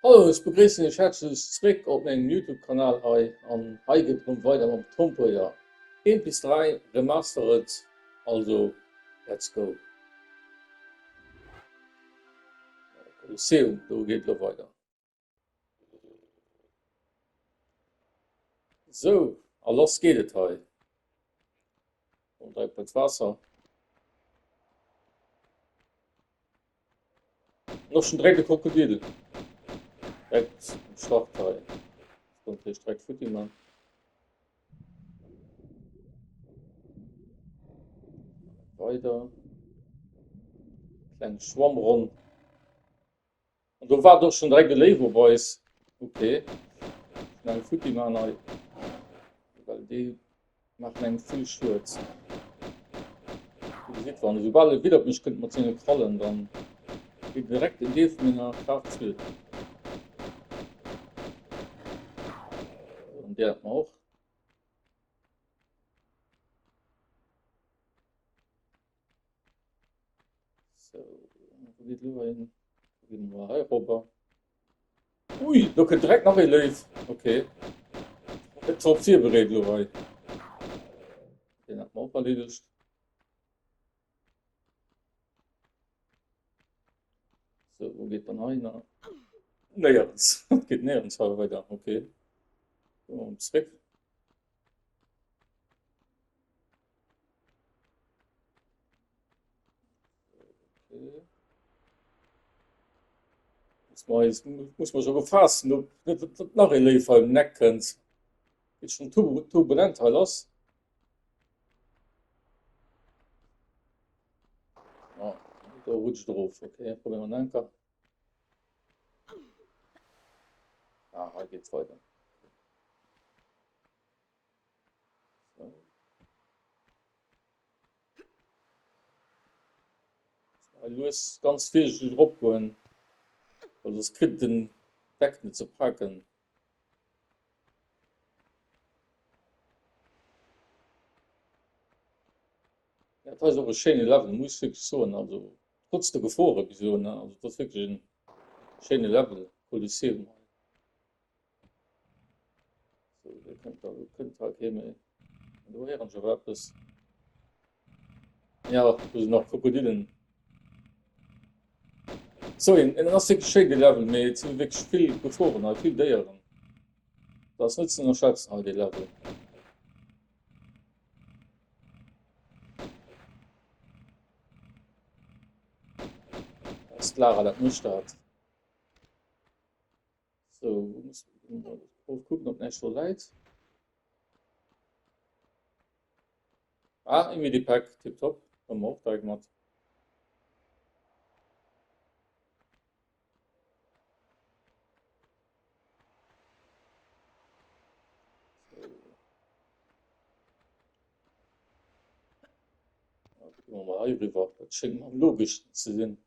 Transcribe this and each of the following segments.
Hallo, ich begrüße dich herzlich zurück auf meinem YouTube-Kanal hier und heute geht es weiter mit dem Tomb Raider 1 bis 3 Remastered. Also, let's go. Kolosseum, da geht es weiter. So, los geht es heute. Und direkt ins Wasser. Noch schon direkt ein Krokodil. Direkt am Start heute. Und ich direkt Futti machen. Weiter. Kleinen Schwamm rum. Und da war doch schon direkt ein Levo Boys. Okay. Schnell Futti machen heute. Weil die machen einen viel Schurz. Sieht man, sobald wieder mich könnte man seine Krallen, dann geht direkt in die von meiner Kraft zu. Und der hat man auch. So, wo geht lieber hin? Gehen wir hier rüber. Ui, da könnte direkt noch ein Leif. Okay. Jetzt Top 4 berät, Leute. Den hat man auch erledigt. So, wo geht dann rein? Nirgends. Geht nirgends weiter. Okay. So, und zurück. Okay. Jetzt muss man schon gefasst. Noch ein Leif im Necken. Ist schon turbulent alles. Ja, da rutscht drauf. Okay, probieren wir einen Anker. Ah, halt geht's weiter. So. Du hast ganz viel drauf gehen. Also es kriegt den Deck nicht zu packen. Ja, das ist auch ein schönes Level, muss ich wirklich sagen. Also trotz der Gefahren, wieso, ne? Also das ist wirklich ein schönes Level. Kolosseum. So, ihr könnt halt hier mehr. Du hören schon etwas. Ja, da sind noch Krokodilen. So, in das ist wirklich schönes Level, mit wirklich viel Gefahren, halt viel Tieren. Das nützt nur schätzen, halt die Level. Das ist klar, das nicht hat. So, muss mal drauf gucken, ob nicht so leid. Ah, irgendwie die Pack, tipptopp. Haben wir auch da gemacht. Ja, gucken wir mal hier rüber. Das scheint am logischsten zu sein.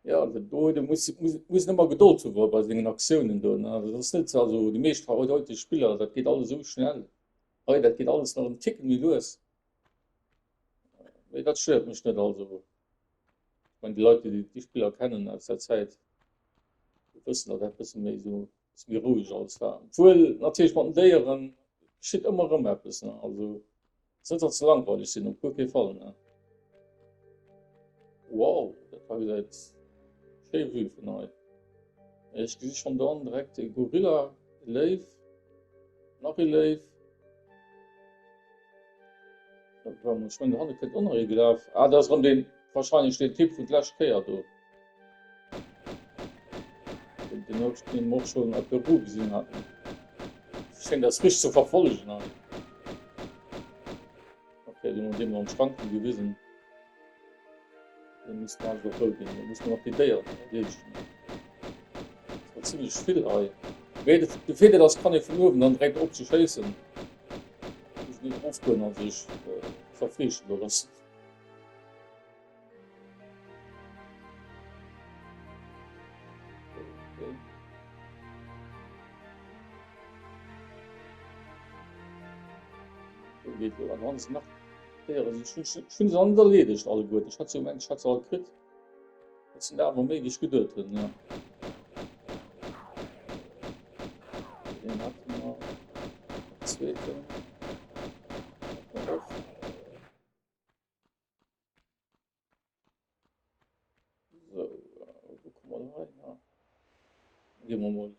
Ja, also da muss nicht mal Geduld zu haben bei den Aktionen da. Ne? Also das ist nicht so, also die meisten heute Spieler, das geht alles so schnell. Hey, das geht alles noch einen Ticken wie los. Das stört mich nicht also. Ich meine, die Leute, die die Spieler kennen aus der Zeit, die wissen, dass das ein bisschen mehr so, ein bisschen mehr ruhig alles war. Obwohl, natürlich mit den Tieren steht immer rum etwas. Ne? Also, es ist nicht so langweilig, sind auf keinen Fall. Ne? Wow, das habe ich jetzt schön viel von euch. Ich sehe schon dann direkt den Gorilla live, noch ein live. Da war man schon in der Hand, könnte auch noch gelaufen. Ah, da ist rum den, wahrscheinlich den Tipp von Clash Care, du. Den wir auch schon auf Peru gesehen hatten. Ich denke, das richtig zu verfolgen. Ne? Okay, den wir am Schranken gewesen. Den müssen wir also verfolgen. Da müssen wir noch die Eier erledigen. Das war ziemlich viel Ei. Die Fehde, das kann ich von oben dann direkt abzuschießen. Ich nicht aufgehen und sich verfrischen oder was. Okay. geht so ansonsten macht der schon so erledigt alle gut ich hatte so mein Schatz all krit jetzt sind aber mega geduld drin ja den hat man zweite so wo kommen wir rein ja gehen wir mal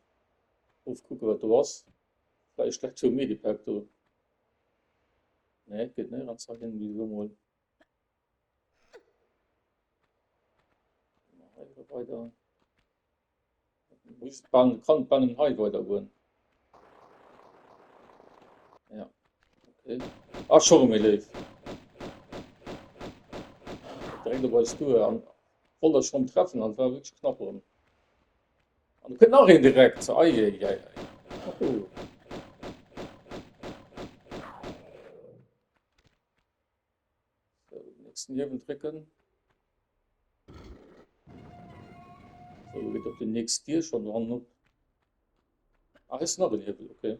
aufgucken was du hast vielleicht gleich zu Medipack du ne geht ne dann sagen wie so mal weiter muss kann bei einem Hai weiter gehen ja okay ach schon mir leid direkt wolltest du an voll schon treffen und war wirklich knapp und du könnt auch indirekt so ei, ei, ei, ei. Oh. So, nächsten Leben drücken so geht auf den nächsten Tier schon dran ach ist noch ein Level okay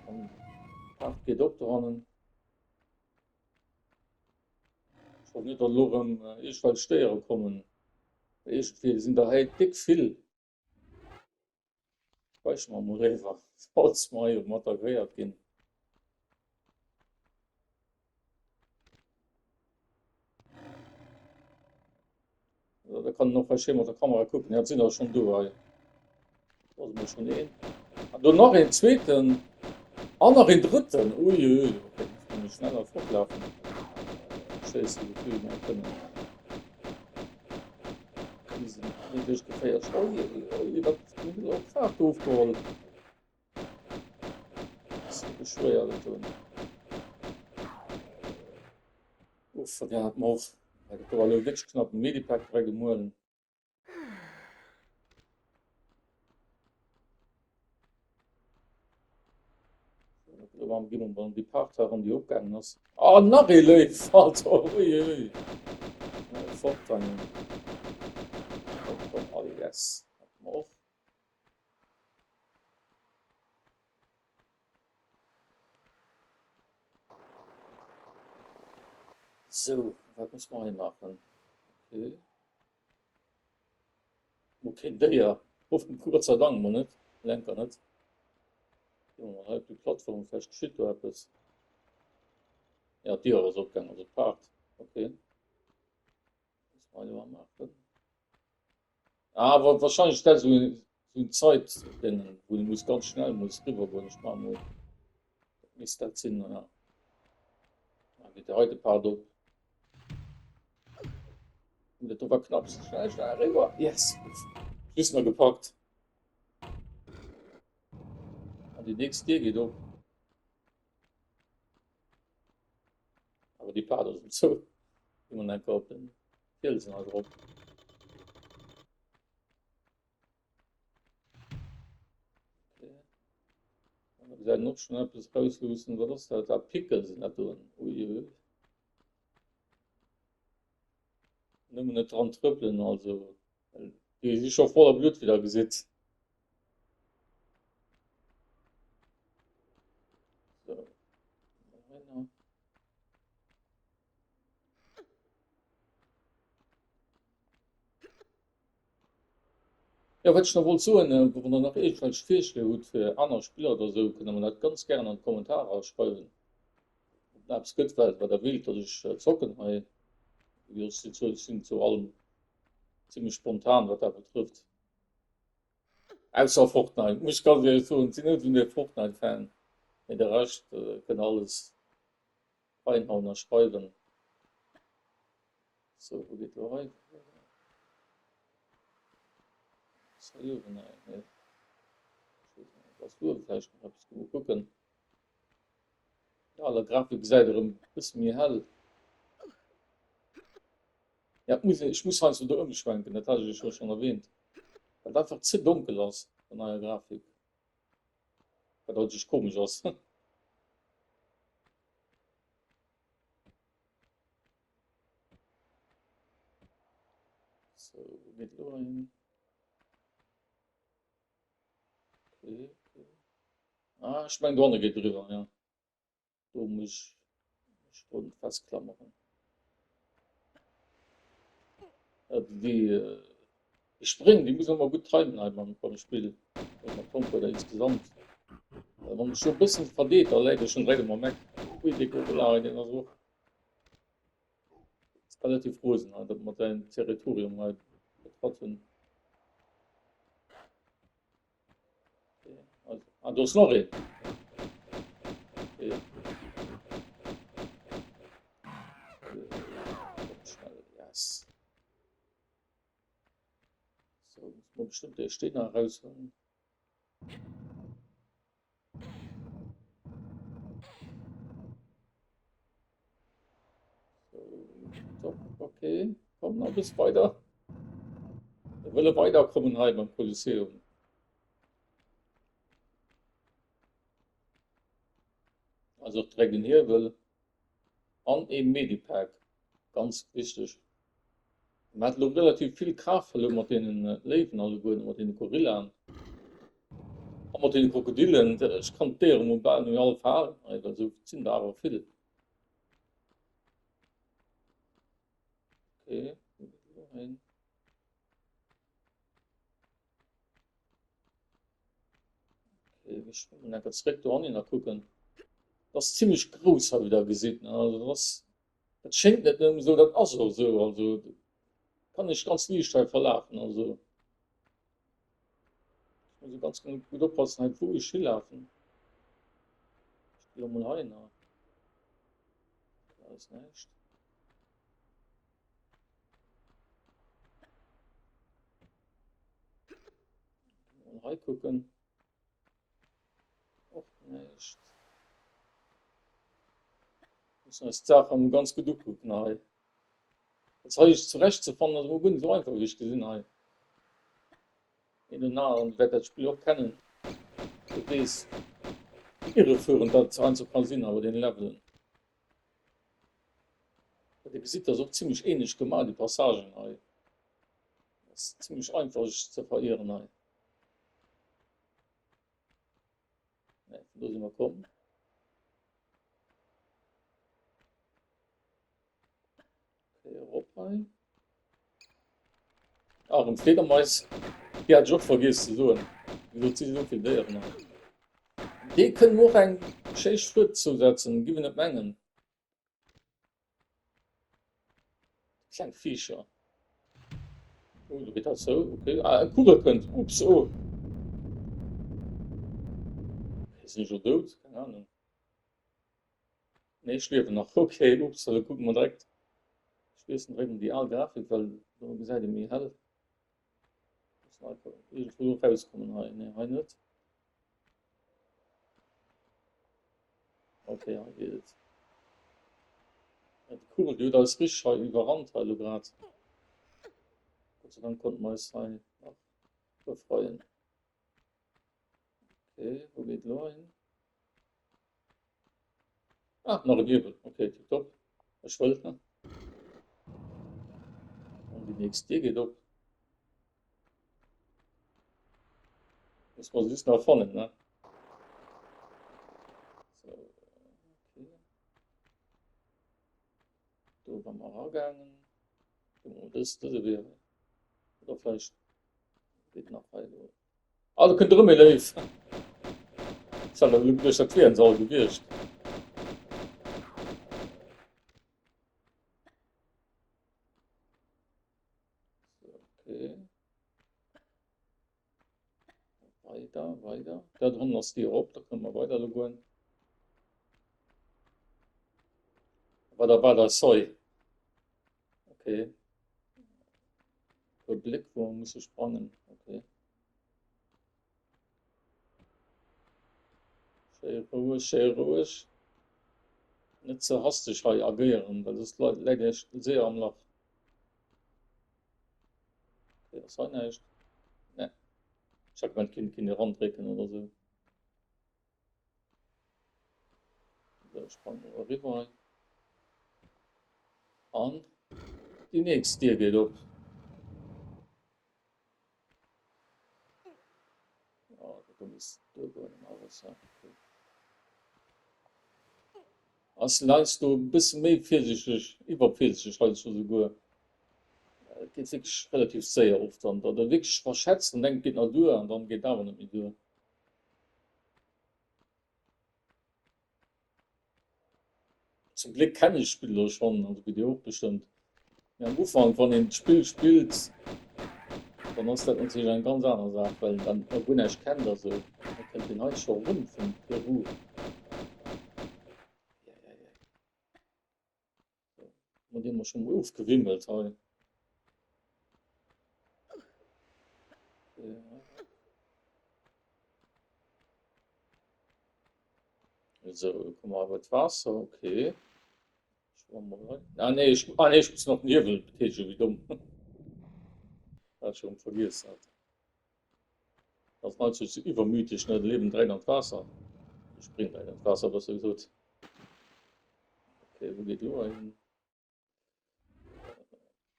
und ach geht auch dran schon nicht verloren ich weil Steuer kommen ich sind da halt dick viel weiß mal Moreva falls mal Motor gehen da kann noch verschieden der Kamera gucken ja sind auch schon du muss schon gehen du noch den zweiten auch noch den dritten ui, ui. Okay. Ich muss schneller fortlaufen scheiße wie viel mehr können die sind wirklich gefeiert ui, ui, das ist auch Fahrt aufgeholt das ist bescheuert uff der hat noch da war wirklich knapp ein Medipack reingemolen waren die Partner und die abgegangen ist ah nach fort dann yes auch so was muss man hier machen okay okay der ja auf dem kurzer lang man nicht lenker nicht ja, halt die Plattform festgeschickt oder etwas ja die aber so abgegangen also Part okay das mal lieber machen aber wahrscheinlich stellt so eine Zeit denn wo du muss ganz schnell muss rüber wo ich mal ist das Sinn ja geht der heute Part ab und das war knapp schnell schnell rüber yes ist noch gepackt und die nächste Tür geht ab aber die Part sind so wie man einfach auf den Felsen halt drauf okay. Und wir noch schnell etwas rauslösen was das da Pickel sind da drin ui nimm nicht dran tröppeln also die ist schon voller Blut wieder gesetzt so. Ja wat noch wohl so wo man nach falsch fisch gut für andere Spieler oder so können man das ganz gerne an Kommentare ausschreiben abs gut weil der will dass ich zocken sind zu allem ziemlich spontan was da betrifft außer Fortnite muss ganz ehrlich sagen sind nicht der Fortnite Fan in der Rest kann alles reinhauen schreiben so wo geht der rein so, nein, was du vielleicht noch etwas gucken ja, alle Grafik seid ist mir hell ja ich muss halt so da umschwenken das hatte ich schon erwähnt weil einfach zu dunkel aus von neuer Grafik weil das sich komisch aus so geht rein okay, okay. Ah, ich meine, Dorne geht drüber, ja. Du musst Stunden festklammern. Ja, die Springen, die müssen wir mal gut treiben halt beim Spiel. Wenn man kommt oder insgesamt. Wenn man schon ein bisschen verdient, da leider schon reden wir weg. Ui, die Gurgelei, den er so. Ist relativ groß, halt, dass man sein Territorium halt betroffen. Okay. Also, du hast noch einen. Okay. Schnell, yes. So, muss man bestimmt der steht noch rausholen. So, top, okay. Komm noch ein bisschen weiter. Ich will weiterkommen halt beim Kolosseum. Also trägt den hier will an im Medipack. Ganz wichtig. Man hat noch relativ viel Kraft verloren mit den Leben, also gut, mit den Gorillen. Und mit den Krokodilen, ich kann deren und bei mir alle fahren. Also sind da aber viele. Okay, ein. Okay, wir schwimmen dann direkt da hin gucken. Das ist ziemlich groß, habe ich da gesehen. Also das schenkt nicht so, das ist auch so. Also kann ich ganz leicht verlaufen. Also muss ich ganz gut aufpassen, halt, wo ich hinlaufen. Ich gehe mal rein. Da ist nichts. Mal reingucken. Auch nicht. Muss man jetzt Sachen ganz gut gucken. Halt. Jetzt habe ich zurecht zu finden, dass wir so einfach, wie ich gesehen habe. In der Nahe und werde das Spiel auch kennen. Das ist irreführend, das einzukassieren, aber den Leveln. Ihr seht das auch ziemlich ähnlich gemacht, die Passagen. Halt. Das ist ziemlich einfach zu verirren. Halt. Ne, da sind wir kommen. Okay, Europa. Ach, und Fledermaus, die hat Job vergessen, so. Wieso zieht so viel deren? Die können auch einen Schritt zusetzen, geben nicht Mengen. Kleine Viecher. Oh, du geht das so, okay. Ah, ein Kugel könnt. Ups, oh. Ist nicht so tot? Keine Ahnung. Ne, ich lebe noch. Okay, ups, also gucken wir direkt. Ich weiß direkt um die Grafik, weil du gesagt hast, mir hell. Das war irgendwo rauskommen, ne, nicht. Okay, ja, geht. Die Kugel, die da ist richtig überrannt, weil du gerade. Gott sei Dank konnten wir es halt noch befreien. Okay, wo geht lo hin? Ah, noch ein Hebel. Okay, top. Ich wollte. Ne? Und die nächste geht ab. Muss man sich nach vorne, ne? So, okay. Da waren wir rangegangen. Das wäre. Oder vielleicht geht nach weiter. Ah, du könnt drüber laufen. Das hat er durch erklären soll, du wirst. So, okay. Weiter, weiter. Da drunten ist die Rob, da können wir weiter gehen. Aber da war das Soy. Okay. Der Blick, wo muss ich springen? Okay. Schön ruhig. Nicht so hastig agieren, weil das leider sehr am Loch. Okay, das war nicht. Ne, ich habe mein Kind keine Randdrücken oder so. So, springen wir rüber. Und die nächste Tür geht ab. Ja, du musst durchgehen. das, ja. Als leist du bis méi physisch überphysisch als so go geht sich relativ sehr oft an da der wirklich verschätzt und denkt geht du an dann geht aber mit du zum Glück kenne ich Spieler schon also wie auch bestimmt ja, am Anfang von den Spiel spielt dann hast das natürlich ein ganz anderer Sache weil dann ich kenne das so man kennt den halt schon rum von Peru ja, ja, ja. Und den wir schon aufgewimmelt haben ja. Also, guck mal, was Wasser, okay. Schwamm mal rein. Nee, ich muss noch Nebel, Tejo, wie dumm. Hat schon vergessen. Das meinst du, ist übermütig, ne? Leben drin und Wasser. Ich spring rein ins Wasser, was du gesagt. Okay, wo geht du hin?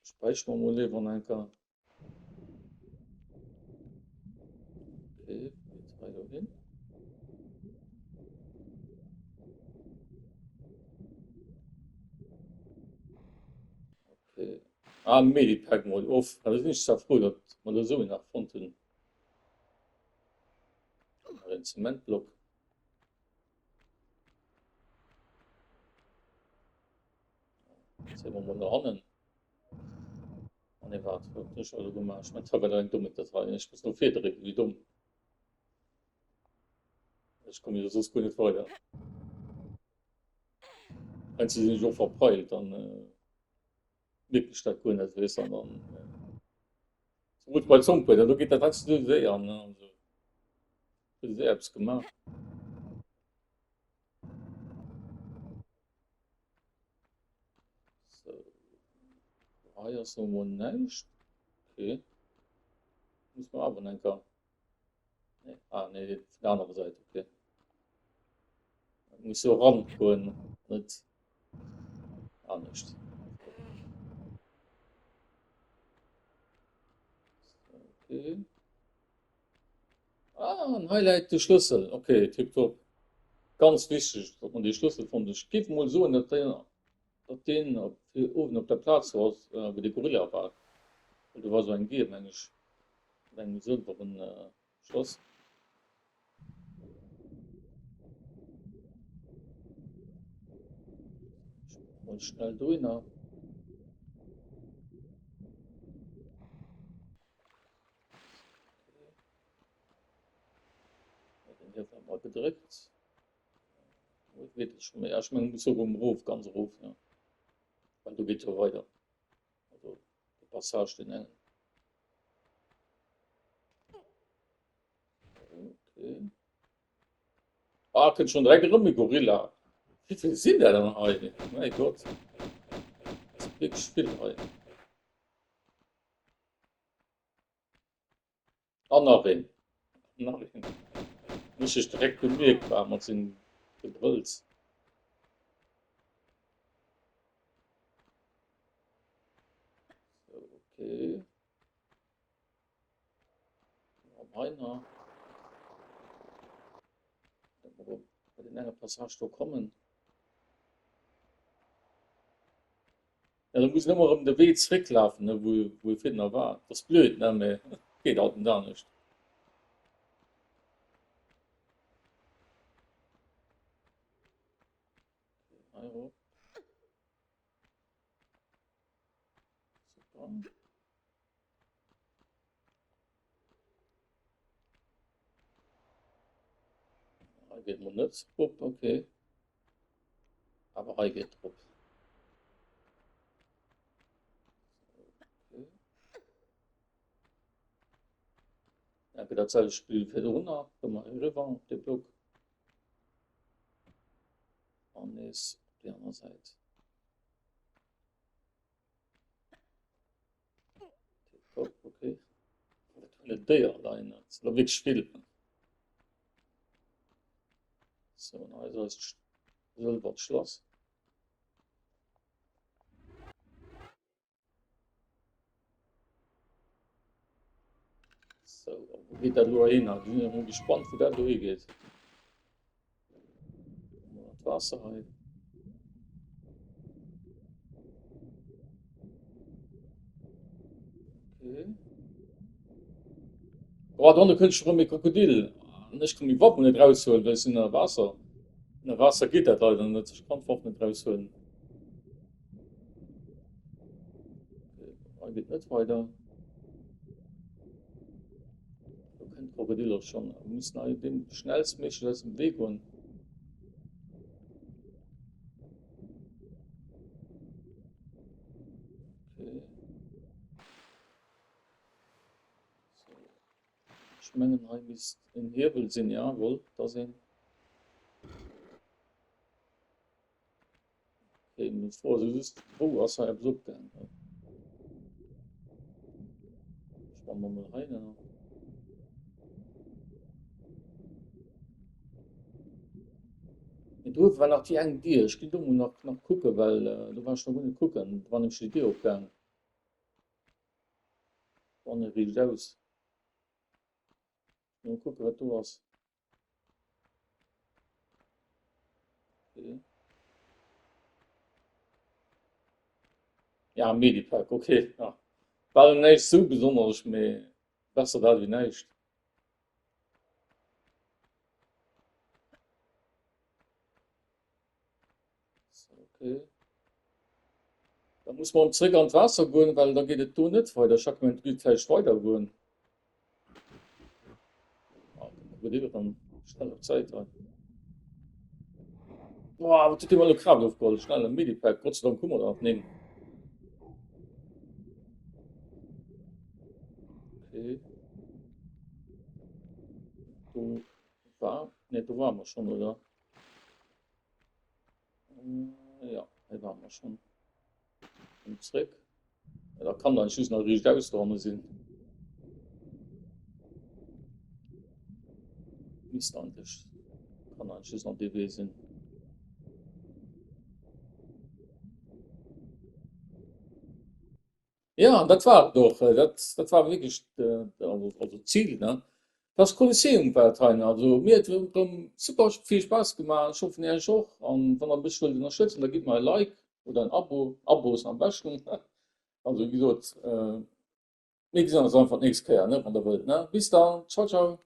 Speichern wir mal Leben einfach. Okay, jetzt weiter hin. Okay. Ah, Medipack mal auf. Das ist nicht so früh, dass man da so nach Fonten. Ein Zementblock. Jetzt haben wir mal da Hand. Ah, ne, warte, das ist also gemacht. Ich meine, da war ein dummes Datei. Ich muss nur vier drücken, wie dumm. Ich komme hier sonst gut nicht weiter. Wenn sie sich auch verpeilt, dann wirklich das gut nicht wissen, dann so gut bei Zumpe, da geht das ganz du sehr, ne? Also, für selbst gemacht. So, ah ja, so mal nicht. Okay, muss man aber nicht. Nee. Ah, nee, auf der anderen Seite, okay. Muss so rankommen, nicht. Ah, nicht. Okay. Ah, ein Highlight, der Schlüssel. Okay, tipptopp. Ganz wichtig, dass man die Schlüssel von der Skiff mal so, dass den oben auf der Platz war, wo die Gorilla war. Und da war so ein Gier, Mensch, ein silbernen Schloss. Und schnell durch, ne? Den hier mal gedrückt. Ich weiß es schon mehr. Ich meine, so rum Ruf, ganz Ruf, ja. Weil du geht ja weiter. Also, die Passage, den Enden. Okay. Ah, könnt schon direkt rum mit Gorilla. Wie viel sind da denn heute? Mein Gott. Das ist wirklich viel heute. Ah, nachhin. Nachhin. Muss ich direkt bemerkt, weil man sind gebrüllt. So, okay. Meiner. Bei den einer Passage da kommen. Ja, dann muss ich immer um den Weg zurücklaufen, ne, wo ich vorhin war. Das ist blöd, ne, aber geht auch da nicht. Euro, super. Da geht man nicht drauf, okay. Aber da geht drauf. Okay. Ja, das heißt, ich spiele für runter, komm mal rüber, den Block. Und ist auf die andere Seite. Top, okay. Eine der alleine. Das ist wirklich viel. So, also ist Silberschloss. So, wo geht der Lua hin? Ich bin ja mal gespannt, wo der durchgeht. Wasser halt. Okay. Oh, dann könnte ich schon mit Krokodil. Ich kann mich überhaupt nicht rausholen, weil es in der Wasser. In der Wasser geht das leider nicht. Ich kann einfach nicht rausholen. Okay. Geht nicht weiter. Da kennt Krokodil auch schon. Wir müssen halt dem schnellstmöglich aus dem Weg gehen. Okay. So. Ich meine, ein ist ein Hebel sind, jawohl. Da sind. Okay, mit Vorsicht. Oh, was er besucht denn? Schauen wir mal rein. Ja. Du war nach die eng Dir. Ich gehe noch gucken, weil du warst noch gut gucken, wann ich die Dir aufgegangen. Wann er riecht aus. Nur gucken, was du hast. Okay. Ja, Medipack, okay. Ja. War nicht so besonders, mehr besser da wie nicht. So, okay. Da muss man zurück ans Wasser gehen, weil da geht es da nicht weiter. Ich habe mir gleich weiter gehen. Ja, dann würde ich dann schnell auf Zeit haben. Boah, aber tut immer noch Kraft aufgeholt. Schnell ein Medipack. Gott sei Dank können wir das nehmen. Okay. Du ne, du waren wir schon, oder? Ja, da waren wir schon. Und zurück. Ja, da kann dann Schüss noch richtig ausdauern sind. Misshandelt. Kann dann Schüss noch DB sind. Ja, das war doch, das war wirklich also Ziel, ne? Das Kolosseum war drin. Also mir hat super viel Spaß gemacht. Ich hoffe, ihr auch. Und wenn ihr ein bisschen unterstützen, da gebt mal ein Like oder ein Abo. Abo ist am besten. Also wie gesagt, wir sehen uns einfach nächstes Jahr, ne, von der Welt. Ne? Bis dann. Ciao, ciao.